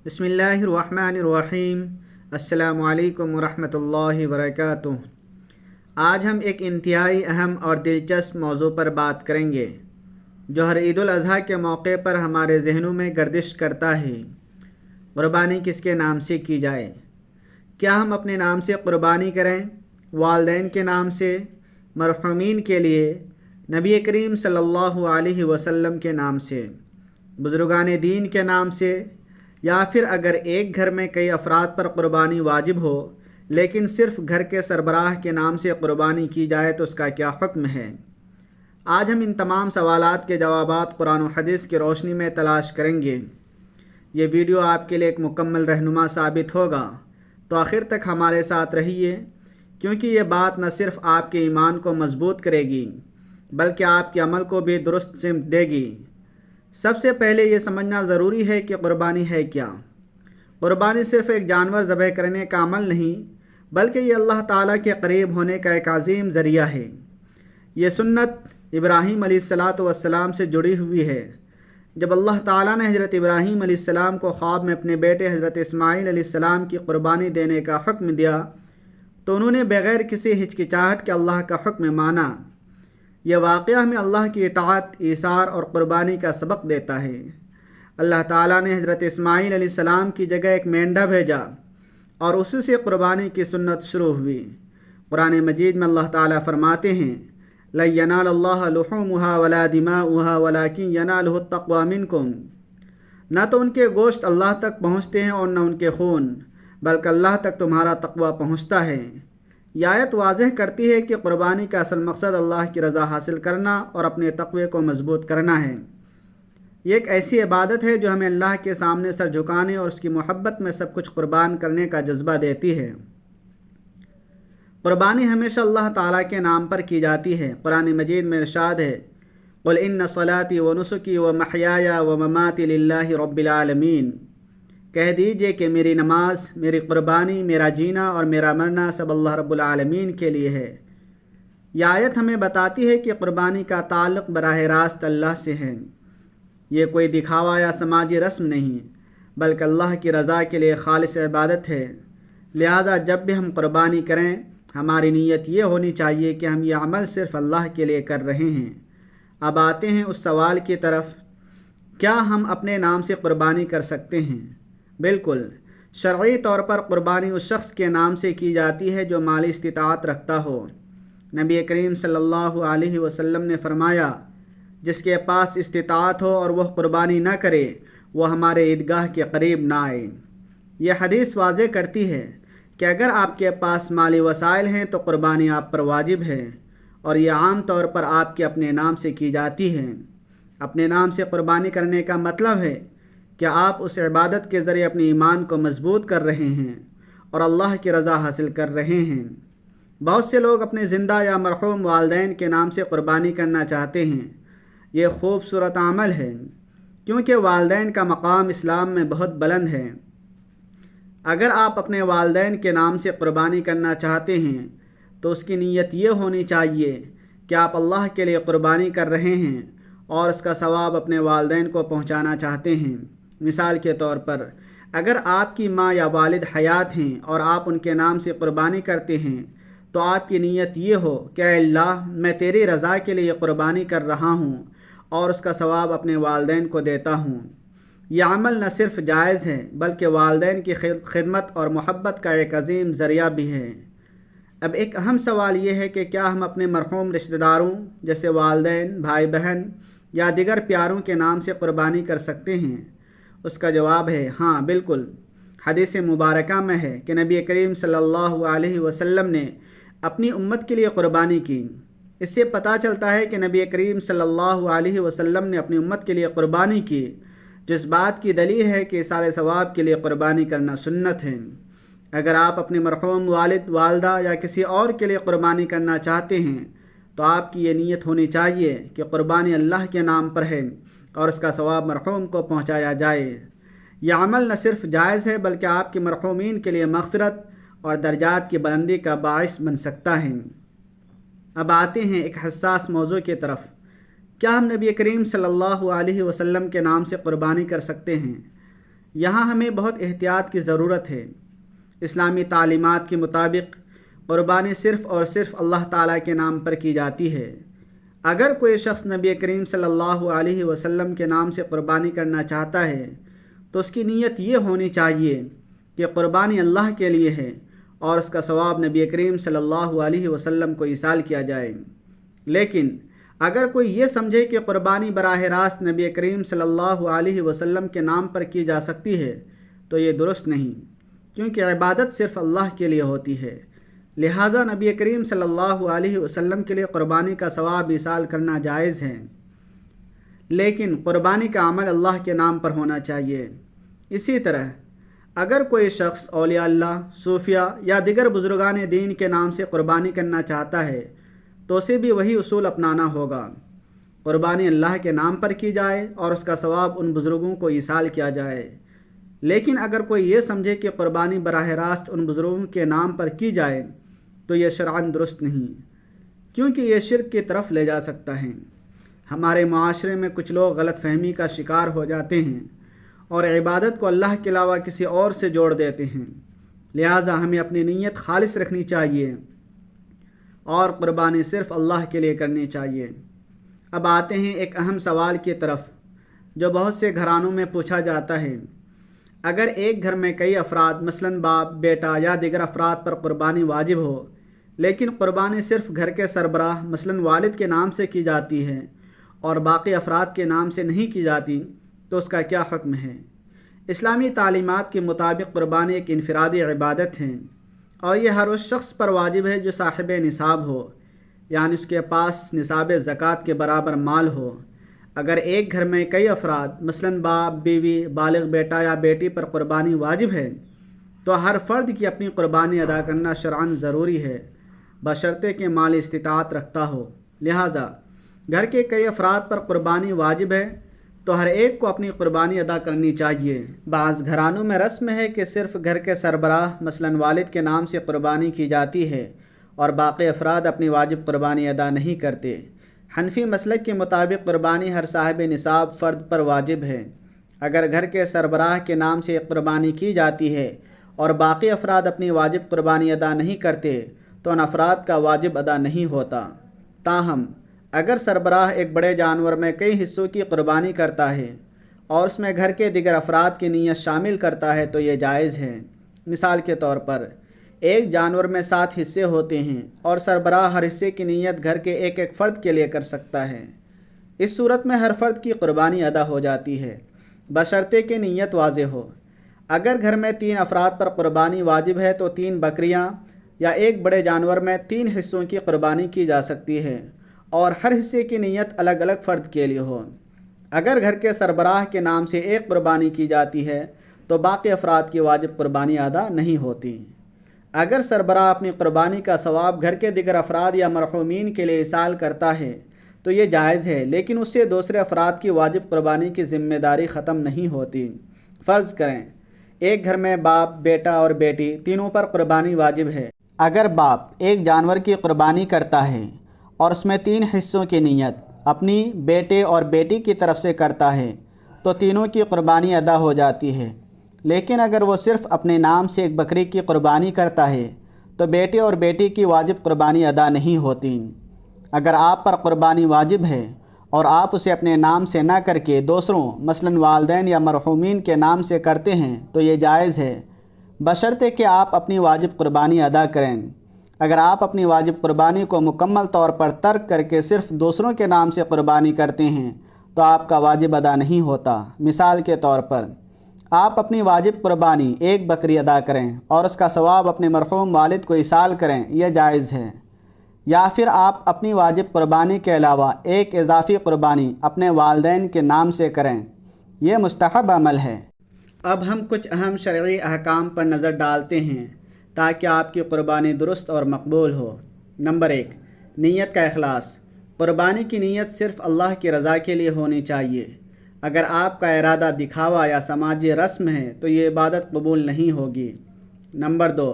بسم اللہ الرحمن الرحیم۔ السلام علیکم ورحمۃ اللہ وبرکاتہ۔ آج ہم ایک انتہائی اہم اور دلچسپ موضوع پر بات کریں گے جو ہر عید الاضحیٰ کے موقع پر ہمارے ذہنوں میں گردش کرتا ہے۔ قربانی کس کے نام سے کی جائے؟ کیا ہم اپنے نام سے قربانی کریں، والدین کے نام سے، مرحومین کے لیے، نبی کریم صلی اللہ علیہ وسلم کے نام سے، بزرگان دین کے نام سے، یا پھر اگر ایک گھر میں کئی افراد پر قربانی واجب ہو لیکن صرف گھر کے سربراہ کے نام سے قربانی کی جائے تو اس کا کیا حکم ہے؟ آج ہم ان تمام سوالات کے جوابات قرآن و حدیث کی روشنی میں تلاش کریں گے۔ یہ ویڈیو آپ کے لیے ایک مکمل رہنما ثابت ہوگا، تو آخر تک ہمارے ساتھ رہیے، کیونکہ یہ بات نہ صرف آپ کے ایمان کو مضبوط کرے گی بلکہ آپ کے عمل کو بھی درست سمت دے گی۔ سب سے پہلے یہ سمجھنا ضروری ہے کہ قربانی ہے کیا۔ قربانی صرف ایک جانور ذبح کرنے کا عمل نہیں، بلکہ یہ اللہ تعالیٰ کے قریب ہونے کا ایک عظیم ذریعہ ہے۔ یہ سنت ابراہیم علیہ السلام سے جڑی ہوئی ہے۔ جب اللہ تعالیٰ نے حضرت ابراہیم علیہ السلام کو خواب میں اپنے بیٹے حضرت اسماعیل علیہ السلام کی قربانی دینے کا حکم دیا تو انہوں نے بغیر کسی ہچکچاہٹ کے اللہ کا حکم مانا۔ یہ واقعہ ہمیں اللہ کی اطاعت، ایثار اور قربانی کا سبق دیتا ہے۔ اللہ تعالیٰ نے حضرت اسماعیل علیہ السلام کی جگہ ایک مینڈھا بھیجا اور اسی سے قربانی کی سنت شروع ہوئی۔ قرآن مجید میں اللہ تعالیٰ فرماتے ہیں، لَن يَنَالَ اللَّهَ لُحُومُهَا وَلَا دِمَاؤُهَا وَلَكِن يَنَالُهُ التَّقْوَىٰ مِنكُمْ۔ نہ تو ان کے گوشت اللہ تک پہنچتے ہیں اور نہ ان کے خون، بلکہ اللہ تک تمہارا تقویٰ پہنچتا ہے۔ یہ آیت واضح کرتی ہے کہ قربانی کا اصل مقصد اللہ کی رضا حاصل کرنا اور اپنے تقوی کو مضبوط کرنا ہے۔ یہ ایک ایسی عبادت ہے جو ہمیں اللہ کے سامنے سر جھکانے اور اس کی محبت میں سب کچھ قربان کرنے کا جذبہ دیتی ہے۔ قربانی ہمیشہ اللہ تعالیٰ کے نام پر کی جاتی ہے۔ قرآن مجید میں ارشاد ہے، قُلْ إِنَّ صَلَاتِي وَنُسُكِي وَمَحْيَايَ وَمَمَاتِي لِلَّهِ رَبِّ الْعَالَمِينَ۔ کہہ دیجئے کہ میری نماز، میری قربانی، میرا جینا اور میرا مرنا سب اللہ رب العالمین کے لیے ہے۔ یہ آیت ہمیں بتاتی ہے کہ قربانی کا تعلق براہ راست اللہ سے ہے۔ یہ کوئی دکھاوا یا سماجی رسم نہیں، بلکہ اللہ کی رضا کے لیے خالص عبادت ہے۔ لہذا جب بھی ہم قربانی کریں، ہماری نیت یہ ہونی چاہیے کہ ہم یہ عمل صرف اللہ کے لیے کر رہے ہیں۔ اب آتے ہیں اس سوال کی طرف، کیا ہم اپنے نام سے قربانی کر سکتے ہیں؟ بالکل، شرعی طور پر قربانی اس شخص کے نام سے کی جاتی ہے جو مالی استطاعت رکھتا ہو۔ نبی کریم صلی اللہ علیہ وسلم نے فرمایا، جس کے پاس استطاعت ہو اور وہ قربانی نہ کرے وہ ہمارے عیدگاہ کے قریب نہ آئے۔ یہ حدیث واضح کرتی ہے کہ اگر آپ کے پاس مالی وسائل ہیں تو قربانی آپ پر واجب ہے، اور یہ عام طور پر آپ کے اپنے نام سے کی جاتی ہے۔ اپنے نام سے قربانی کرنے کا مطلب ہے کہ آپ اس عبادت کے ذریعے اپنے ایمان کو مضبوط کر رہے ہیں اور اللہ کی رضا حاصل کر رہے ہیں۔ بہت سے لوگ اپنے زندہ یا مرحوم والدین کے نام سے قربانی کرنا چاہتے ہیں۔ یہ خوبصورت عمل ہے، کیونکہ والدین کا مقام اسلام میں بہت بلند ہے۔ اگر آپ اپنے والدین کے نام سے قربانی کرنا چاہتے ہیں تو اس کی نیت یہ ہونی چاہیے کہ آپ اللہ کے لیے قربانی کر رہے ہیں اور اس کا ثواب اپنے والدین کو پہنچانا چاہتے ہیں۔ مثال کے طور پر، اگر آپ کی ماں یا والد حیات ہیں اور آپ ان کے نام سے قربانی کرتے ہیں تو آپ کی نیت یہ ہو کہ اے اللہ، میں تیری رضا کے لیے قربانی کر رہا ہوں اور اس کا ثواب اپنے والدین کو دیتا ہوں۔ یہ عمل نہ صرف جائز ہے بلکہ والدین کی خدمت اور محبت کا ایک عظیم ذریعہ بھی ہے۔ اب ایک اہم سوال یہ ہے کہ کیا ہم اپنے مرحوم رشتہ داروں جیسے والدین، بھائی بہن یا دیگر پیاروں کے نام سے قربانی کر سکتے ہیں؟ اس کا جواب ہے ہاں، بالکل۔ حدیث مبارکہ میں ہے کہ نبی کریم صلی اللہ علیہ وسلم نے اپنی امت کے لیے قربانی کی۔ اس سے پتہ چلتا ہے کہ نبی کریم صلی اللہ علیہ وسلم نے اپنی امت کے لیے قربانی کی، جس بات کی دلیل ہے کہ ایصال ثواب کے لیے قربانی کرنا سنت ہے۔ اگر آپ اپنے مرحوم والد، والدہ یا کسی اور کے لیے قربانی کرنا چاہتے ہیں تو آپ کی یہ نیت ہونی چاہیے کہ قربانی اللہ کے نام پر ہے اور اس کا ثواب مرحوم کو پہنچایا جائے۔ یہ عمل نہ صرف جائز ہے بلکہ آپ کے مرحومین کے لیے مغفرت اور درجات کی بلندی کا باعث بن سکتا ہے۔ اب آتے ہیں ایک حساس موضوع کی طرف، کیا ہم نبی کریم صلی اللہ علیہ وسلم کے نام سے قربانی کر سکتے ہیں؟ یہاں ہمیں بہت احتیاط کی ضرورت ہے۔ اسلامی تعلیمات کے مطابق قربانی صرف اور صرف اللہ تعالیٰ کے نام پر کی جاتی ہے۔ اگر کوئی شخص نبی کریم صلی اللہ علیہ وسلم کے نام سے قربانی کرنا چاہتا ہے تو اس کی نیت یہ ہونی چاہیے کہ قربانی اللہ کے لیے ہے اور اس کا ثواب نبی کریم صلی اللہ علیہ وسلم کو ایصال کیا جائے۔ لیکن اگر کوئی یہ سمجھے کہ قربانی براہ راست نبی کریم صلی اللہ علیہ وسلم کے نام پر کی جا سکتی ہے تو یہ درست نہیں، کیونکہ عبادت صرف اللہ کے لیے ہوتی ہے۔ لہٰذا نبی کریم صلی اللہ علیہ وسلم کے لیے قربانی کا ثواب ایصال کرنا جائز ہے، لیکن قربانی کا عمل اللہ کے نام پر ہونا چاہیے۔ اسی طرح اگر کوئی شخص اولیاء اللہ، صوفیہ یا دیگر بزرگان دین کے نام سے قربانی کرنا چاہتا ہے تو اسے بھی وہی اصول اپنانا ہوگا۔ قربانی اللہ کے نام پر کی جائے اور اس کا ثواب ان بزرگوں کو ایصال کیا جائے۔ لیکن اگر کوئی یہ سمجھے کہ قربانی براہ راست ان بزرگوں کے نام پر کی جائے تو یہ شرعاً درست نہیں، کیونکہ یہ شرک کی طرف لے جا سکتا ہے۔ ہمارے معاشرے میں کچھ لوگ غلط فہمی کا شکار ہو جاتے ہیں اور عبادت کو اللہ کے علاوہ کسی اور سے جوڑ دیتے ہیں۔ لہٰذا ہمیں اپنی نیت خالص رکھنی چاہیے اور قربانی صرف اللہ کے لیے کرنی چاہیے۔ اب آتے ہیں ایک اہم سوال کی طرف جو بہت سے گھرانوں میں پوچھا جاتا ہے۔ اگر ایک گھر میں کئی افراد مثلاً باپ، بیٹا یا دیگر افراد پر قربانی واجب ہو، لیکن قربانی صرف گھر کے سربراہ مثلاً والد کے نام سے کی جاتی ہے اور باقی افراد کے نام سے نہیں کی جاتی تو اس کا کیا حکم ہے؟ اسلامی تعلیمات کے مطابق قربانی ایک انفرادی عبادت ہے اور یہ ہر اس شخص پر واجب ہے جو صاحب نصاب ہو، یعنی اس کے پاس نصاب زکوٰۃ کے برابر مال ہو۔ اگر ایک گھر میں کئی افراد مثلاً باپ، بیوی، بالغ بیٹا یا بیٹی پر قربانی واجب ہے تو ہر فرد کی اپنی قربانی ادا کرنا شرعاً ضروری ہے، بشرطے کہ مالی استطاعت رکھتا ہو۔ لہٰذا گھر کے کئی افراد پر قربانی واجب ہے تو ہر ایک کو اپنی قربانی ادا کرنی چاہیے۔ بعض گھرانوں میں رسم ہے کہ صرف گھر کے سربراہ مثلاً والد کے نام سے قربانی کی جاتی ہے اور باقی افراد اپنی واجب قربانی ادا نہیں کرتے۔ حنفی مسلک کے مطابق قربانی ہر صاحب نصاب فرد پر واجب ہے۔ اگر گھر کے سربراہ کے نام سے قربانی کی جاتی ہے اور باقی افراد اپنی واجب قربانی ادا نہیں کرتے تو ان افراد کا واجب ادا نہیں ہوتا۔ تاہم اگر سربراہ ایک بڑے جانور میں کئی حصوں کی قربانی کرتا ہے اور اس میں گھر کے دیگر افراد کی نیت شامل کرتا ہے تو یہ جائز ہے۔ مثال کے طور پر ایک جانور میں 7 حصے ہوتے ہیں اور سربراہ ہر حصے کی نیت گھر کے ایک ایک فرد کے لیے کر سکتا ہے۔ اس صورت میں ہر فرد کی قربانی ادا ہو جاتی ہے، بشرطے کہ نیت واضح ہو۔ اگر گھر میں 3 افراد پر قربانی واجب ہے تو 3 بکریاں یا ایک بڑے جانور میں 3 حصوں کی قربانی کی جا سکتی ہے اور ہر حصے کی نیت الگ الگ فرد کے لیے ہو۔ اگر گھر کے سربراہ کے نام سے ایک قربانی کی جاتی ہے تو باقی افراد کی واجب قربانی ادا نہیں ہوتی۔ اگر سربراہ اپنی قربانی کا ثواب گھر کے دیگر افراد یا مرحومین کے لیے ایصال کرتا ہے تو یہ جائز ہے، لیکن اس سے دوسرے افراد کی واجب قربانی کی ذمہ داری ختم نہیں ہوتی۔ فرض کریں ایک گھر میں باپ، بیٹا اور بیٹی تینوں پر قربانی واجب ہے۔ اگر باپ ایک جانور کی قربانی کرتا ہے اور اس میں 3 حصوں کی نیت اپنی، بیٹے اور بیٹی کی طرف سے کرتا ہے تو تینوں کی قربانی ادا ہو جاتی ہے۔ لیکن اگر وہ صرف اپنے نام سے ایک بکری کی قربانی کرتا ہے تو بیٹے اور بیٹی کی واجب قربانی ادا نہیں ہوتی۔ اگر آپ پر قربانی واجب ہے اور آپ اسے اپنے نام سے نہ کر کے دوسروں مثلاً والدین یا مرحومین کے نام سے کرتے ہیں تو یہ جائز ہے، بشرطے کہ آپ اپنی واجب قربانی ادا کریں۔ اگر آپ اپنی واجب قربانی کو مکمل طور پر ترک کر کے صرف دوسروں کے نام سے قربانی کرتے ہیں تو آپ کا واجب ادا نہیں ہوتا۔ مثال کے طور پر آپ اپنی واجب قربانی ایک بکری ادا کریں اور اس کا ثواب اپنے مرحوم والد کو ایصال کریں، یہ جائز ہے۔ یا پھر آپ اپنی واجب قربانی کے علاوہ ایک اضافی قربانی اپنے والدین کے نام سے کریں، یہ مستحب عمل ہے۔ اب ہم کچھ اہم شرعی احکام پر نظر ڈالتے ہیں تاکہ آپ کی قربانی درست اور مقبول ہو۔ نمبر 1، نیت کا اخلاص۔ قربانی کی نیت صرف اللہ کی رضا کے لیے ہونی چاہیے۔ اگر آپ کا ارادہ دکھاوا یا سماجی رسم ہے تو یہ عبادت قبول نہیں ہوگی۔ نمبر 2،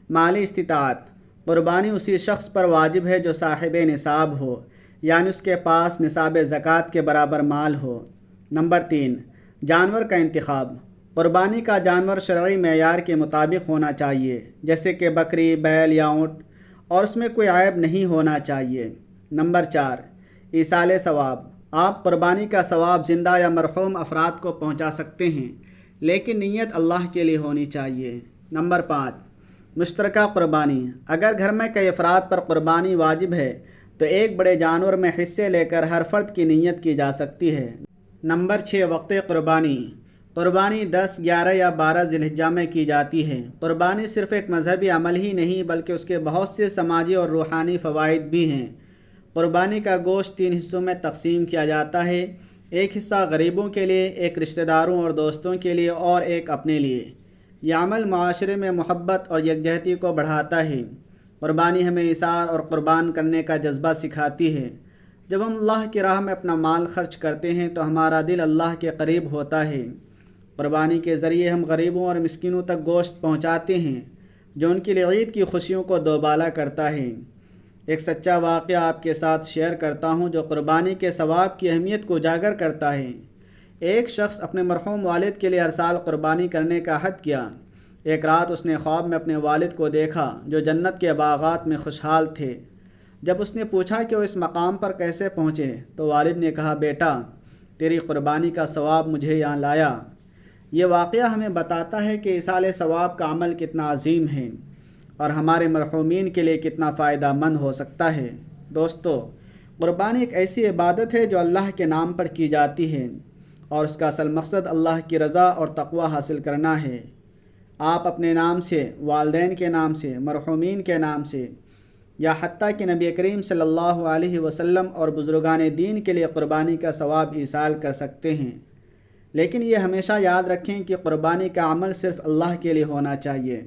مالی استطاعت۔ قربانی اسی شخص پر واجب ہے جو صاحب نصاب ہو، یعنی اس کے پاس نصاب زکوٰۃ کے برابر مال ہو۔ نمبر 3، جانور کا انتخاب۔ قربانی کا جانور شرعی معیار کے مطابق ہونا چاہیے، جیسے کہ بکری، بیل یا اونٹ، اور اس میں کوئی عیب نہیں ہونا چاہیے۔ نمبر 4، ایصال ثواب۔ آپ قربانی کا ثواب زندہ یا مرحوم افراد کو پہنچا سکتے ہیں، لیکن نیت اللہ کے لیے ہونی چاہیے۔ نمبر 5، مشترکہ قربانی۔ اگر گھر میں کئی افراد پر قربانی واجب ہے تو ایک بڑے جانور میں حصے لے کر ہر فرد کی نیت کی جا سکتی ہے۔ نمبر 6، وقت قربانی۔ قربانی 10، 11 یا 12 ذی الحجہ میں کی جاتی ہے۔ قربانی صرف ایک مذہبی عمل ہی نہیں بلکہ اس کے بہت سے سماجی اور روحانی فوائد بھی ہیں۔ قربانی کا گوشت 3 حصوں میں تقسیم کیا جاتا ہے، ایک حصہ غریبوں کے لیے، ایک رشتہ داروں اور دوستوں کے لیے اور ایک اپنے لیے۔ یہ عمل معاشرے میں محبت اور یکجہتی کو بڑھاتا ہے۔ قربانی ہمیں ایثار اور قربان کرنے کا جذبہ سکھاتی ہے۔ جب ہم اللہ کی راہ میں اپنا مال خرچ کرتے ہیں تو ہمارا دل اللہ کے قریب ہوتا ہے۔ قربانی کے ذریعے ہم غریبوں اور مسکینوں تک گوشت پہنچاتے ہیں، جو ان کے لیے عید کی خوشیوں کو دوبالا کرتا ہے۔ ایک سچا واقعہ آپ کے ساتھ شیئر کرتا ہوں جو قربانی کے ثواب کی اہمیت کو اجاگر کرتا ہے۔ ایک شخص اپنے مرحوم والد کے لیے ہر سال قربانی کرنے کا عہد کیا۔ ایک رات اس نے خواب میں اپنے والد کو دیکھا جو جنت کے باغات میں خوشحال تھے۔ جب اس نے پوچھا کہ وہ اس مقام پر کیسے پہنچے تو والد نے کہا، بیٹا، تیری قربانی کا ثواب مجھے یہاں لایا۔ یہ واقعہ ہمیں بتاتا ہے کہ ایصال ثواب کا عمل کتنا عظیم ہے اور ہمارے مرحومین کے لیے کتنا فائدہ مند ہو سکتا ہے۔ دوستو، قربانی ایک ایسی عبادت ہے جو اللہ کے نام پر کی جاتی ہے اور اس کا اصل مقصد اللہ کی رضا اور تقوی حاصل کرنا ہے۔ آپ اپنے نام سے، والدین کے نام سے، مرحومین کے نام سے یا حتیٰ کہ نبی کریم صلی اللہ علیہ وسلم اور بزرگان دین کے لیے قربانی کا ثواب ایصال کر سکتے ہیں، لیکن یہ ہمیشہ یاد رکھیں کہ قربانی کا عمل صرف اللہ کے لیے ہونا چاہیے۔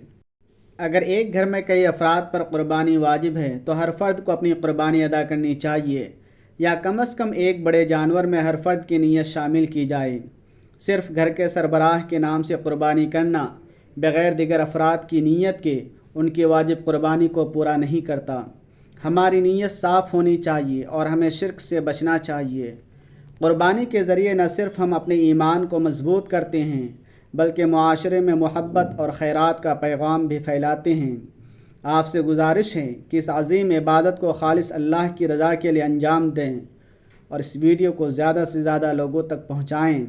اگر ایک گھر میں کئی افراد پر قربانی واجب ہے تو ہر فرد کو اپنی قربانی ادا کرنی چاہیے، یا کم از کم ایک بڑے جانور میں ہر فرد کی نیت شامل کی جائے۔ صرف گھر کے سربراہ کے نام سے قربانی کرنا بغیر دیگر افراد کی نیت کے ان کی واجب قربانی کو پورا نہیں کرتا۔ ہماری نیت صاف ہونی چاہیے اور ہمیں شرک سے بچنا چاہیے۔ قربانی کے ذریعے نہ صرف ہم اپنے ایمان کو مضبوط کرتے ہیں بلکہ معاشرے میں محبت اور خیرات کا پیغام بھی پھیلاتے ہیں۔ آپ سے گزارش ہے کہ اس عظیم عبادت کو خالص اللہ کی رضا کے لیے انجام دیں اور اس ویڈیو کو زیادہ سے زیادہ لوگوں تک پہنچائیں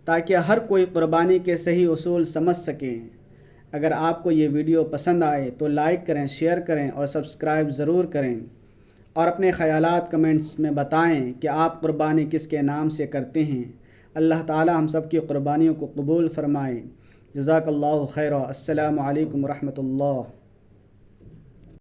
تاکہ ہر کوئی قربانی کے صحیح اصول سمجھ سکے۔ اگر آپ کو یہ ویڈیو پسند آئے تو لائک کریں، شیئر کریں اور سبسکرائب ضرور کریں، اور اپنے خیالات کمنٹس میں بتائیں کہ آپ قربانی کس کے نام سے کرتے ہیں۔ اللہ تعالی ہم سب کی قربانیوں کو قبول فرمائیں۔ جزاک اللہ خیرا۔ السلام علیکم ورحمۃ اللہ۔